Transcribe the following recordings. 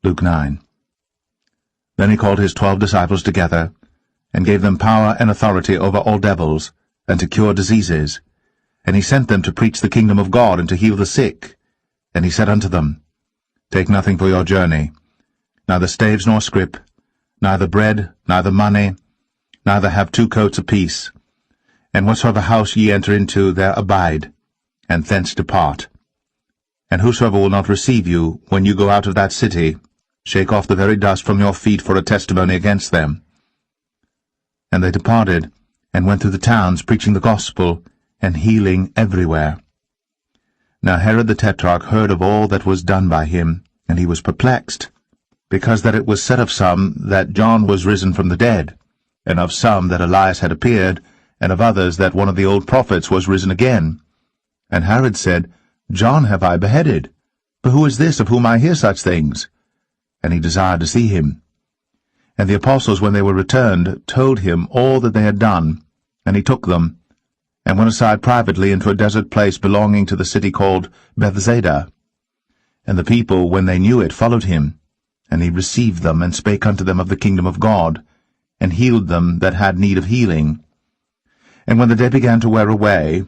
Luke 9. Then he called his 12 disciples together, and gave them power and authority over all devils, and to cure diseases. And he sent them to preach the kingdom of God, and to heal the sick. And he said unto them, Take nothing for your journey, neither staves nor scrip, neither bread, neither money, neither have 2 coats apiece. And whatsoever house ye enter into, there abide, and thence depart. And whosoever will not receive you, when you go out of that city, shake off the very dust from your feet for a testimony against them. And they departed, and went through the towns, preaching the gospel, and healing everywhere. Now Herod the Tetrarch heard of all that was done by him, and he was perplexed, because that it was said of some that John was risen from the dead, and of some that Elias had appeared, and of others that one of the old prophets was risen again. And Herod said, John have I beheaded, but who is this of whom I hear such things? And he desired to see him. And the apostles, when they were returned, told him all that they had done. And he took them, and went aside privately into a desert place belonging to the city called Bethsaida. And the people, when they knew it, followed him. And he received them, and spake unto them of the kingdom of God, and healed them that had need of healing. And when the day began to wear away,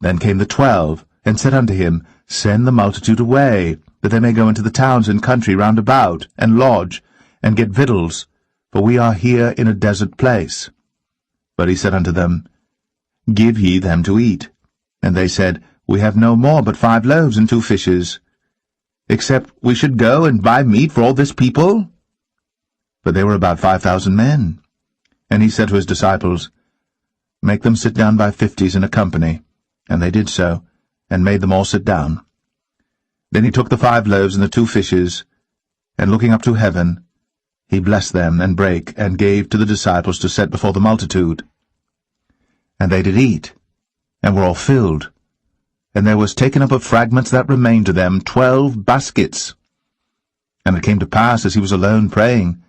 then came the 12, and said unto him, Send the multitude away, that they may go into the towns and country round about, and lodge, and get victuals, for we are here in a desert place. But he said unto them, Give ye them to eat. And they said, We have no more but 5 loaves and 2 fishes, except we should go and buy meat for all this people? But they were about 5,000 men. And he said to his disciples, Make them sit down by 50s in a company. And they did so, and made them all sit down. Then he took the 5 loaves and the 2 fishes, and looking up to heaven, he blessed them, and brake, and gave to the disciples to set before the multitude. And they did eat, and were all filled. And there was taken up of fragments that remained to them 12 baskets. And it came to pass, as he was alone praying,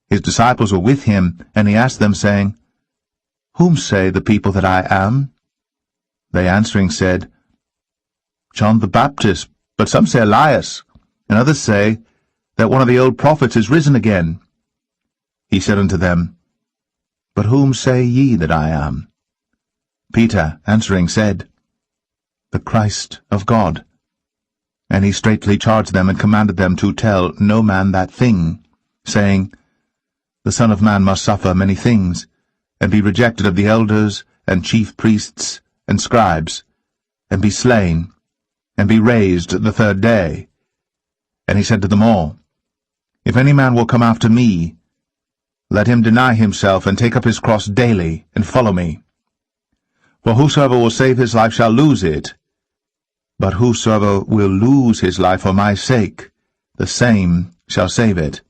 his disciples were with him, and he asked them, saying, Whom say the people that I am? They answering said, John the Baptist, but some say Elias, and others say that one of the old prophets is risen again. He said unto them, But whom say ye that I am? Peter answering said, The Christ of God. And he straitly charged them, and commanded them to tell no man that thing, saying, The Son of Man must suffer many things, and be rejected of the elders, and chief priests, and scribes, and be slain, and be raised the 3rd day. And he said to them all, If any man will come after me, let him deny himself, and take up his cross daily, and follow me. For whosoever will save his life shall lose it, but whosoever will lose his life for my sake, the same shall save it.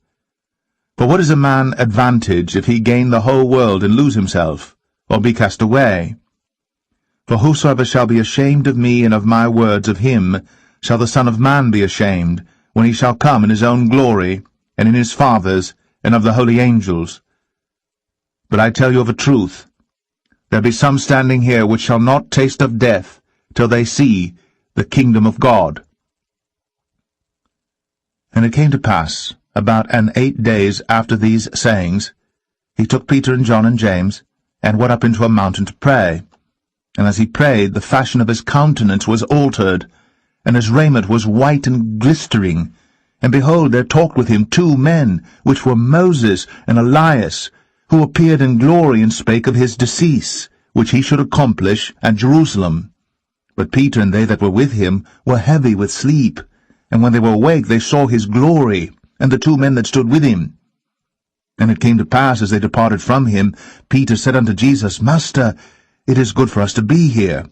For what is a man advantage if he gain the whole world, and lose himself, or be cast away? For whosoever shall be ashamed of me and of my words, of him shall the Son of Man be ashamed, when he shall come in his own glory, and in his Father's, and of the holy angels. But I tell you of a truth, there be some standing here which shall not taste of death, till they see the kingdom of God. And it came to pass, about 8 days after these sayings, he took Peter and John and James, and went up into a mountain to pray. And as he prayed, the fashion of his countenance was altered, and his raiment was white and glistering. And behold, there talked with him 2 men, which were Moses and Elias, who appeared in glory, and spake of his decease, which he should accomplish at Jerusalem. But Peter and they that were with him were heavy with sleep. And when they were awake, they saw his glory, and the 2 men that stood with him. And it came to pass, as they departed from him, Peter said unto Jesus, Master, it is good for us to be here,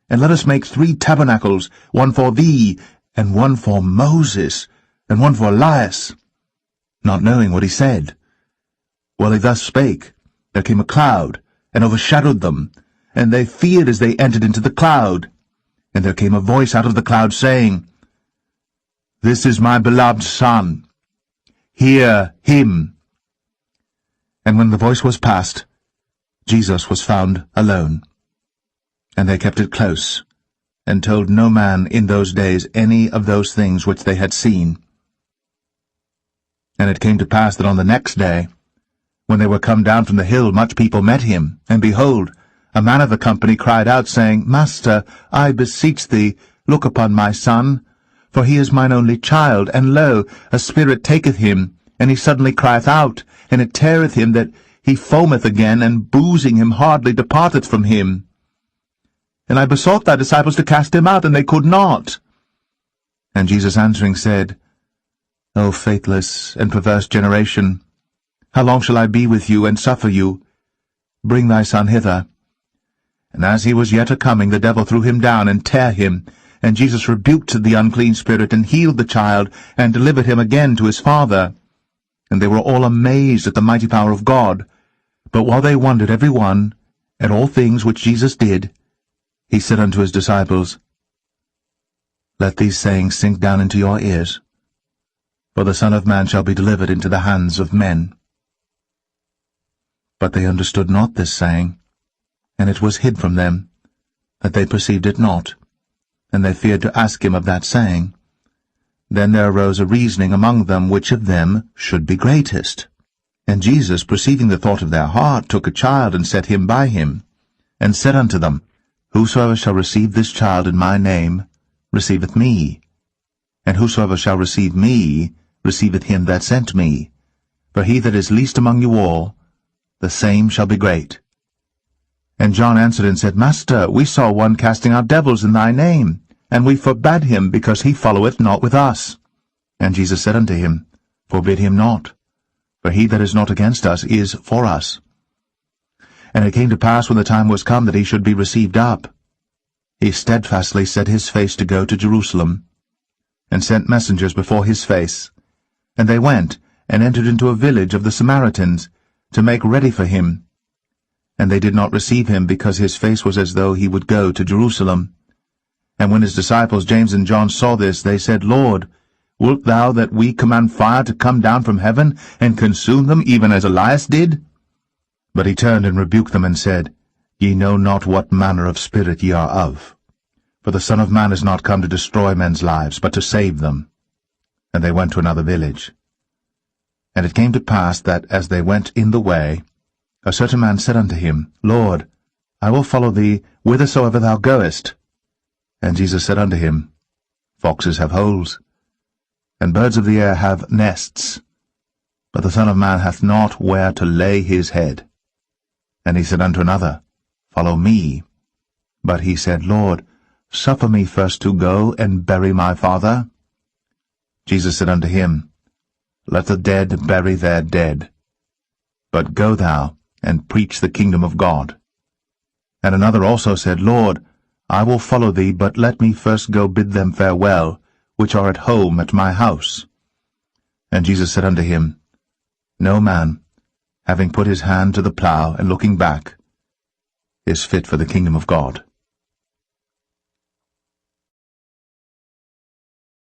and let us make 3 tabernacles, one for thee, and one for Moses, and one for Elias, not knowing what he said. While he thus spake, there came a cloud, and overshadowed them, and they feared as they entered into the cloud. And there came a voice out of the cloud, saying, This is my beloved Son, hear him. And when the voice was past, Jesus was found alone. And they kept it close, and told no man in those days any of those things which they had seen. And it came to pass that on the next day, when they were come down from the hill, much people met him. And behold, a man of the company cried out, saying, Master, I beseech thee, look upon my son, for he is mine only child, and lo, a spirit taketh him, and he suddenly crieth out, and it teareth him that he foameth again, and boozing him hardly departeth from him. And I besought thy disciples to cast him out, and they could not. And Jesus answering said, O faithless and perverse generation, how long shall I be with you, and suffer you? Bring thy son hither. And as he was yet a-coming, the devil threw him down, and tare him. And Jesus rebuked the unclean spirit, and healed the child, and delivered him again to his father. And they were all amazed at the mighty power of God. But while they wondered every one at all things which Jesus did, he said unto his disciples, Let these sayings sink down into your ears, for the Son of Man shall be delivered into the hands of men. But they understood not this saying, and it was hid from them, that they perceived it not, and they feared to ask him of that saying. Then there arose a reasoning among them, which of them should be greatest. And Jesus, perceiving the thought of their heart, took a child, and set him by him, and said unto them, Whosoever shall receive this child in my name receiveth me, and whosoever shall receive me receiveth him that sent me. For he that is least among you all, the same shall be great. And John answered and said, Master, we saw one casting out devils in thy name, and we forbade him, because he followeth not with us. And Jesus said unto him, Forbid him not, for he that is not against us is for us. And it came to pass, when the time was come that he should be received up, he steadfastly set his face to go to Jerusalem, and sent messengers before his face. And they went, and entered into a village of the Samaritans, to make ready for him. And they did not receive him, because his face was as though he would go to Jerusalem. And when his disciples James and John saw this, they said, Lord, wilt thou that we command fire to come down from heaven, and consume them, even as Elias did? But he turned and rebuked them, and said, Ye know not what manner of spirit ye are of. For the Son of Man is not come to destroy men's lives, but to save them. And they went to another village. And it came to pass that, as they went in the way, a certain man said unto him, Lord, I will follow thee whithersoever thou goest. And Jesus said unto him, Foxes have holes, and birds of the air have nests, but the Son of Man hath not where to lay his head. And he said unto another, Follow me. But he said, Lord, suffer me first to go and bury my father. Jesus said unto him, Let the dead bury their dead. But go thou, and preach the kingdom of God. And another also said, Lord, I will follow thee, but let me first go bid them farewell, which are at home at my house. And Jesus said unto him, No man, having put his hand to the plough, and looking back, is fit for the kingdom of God.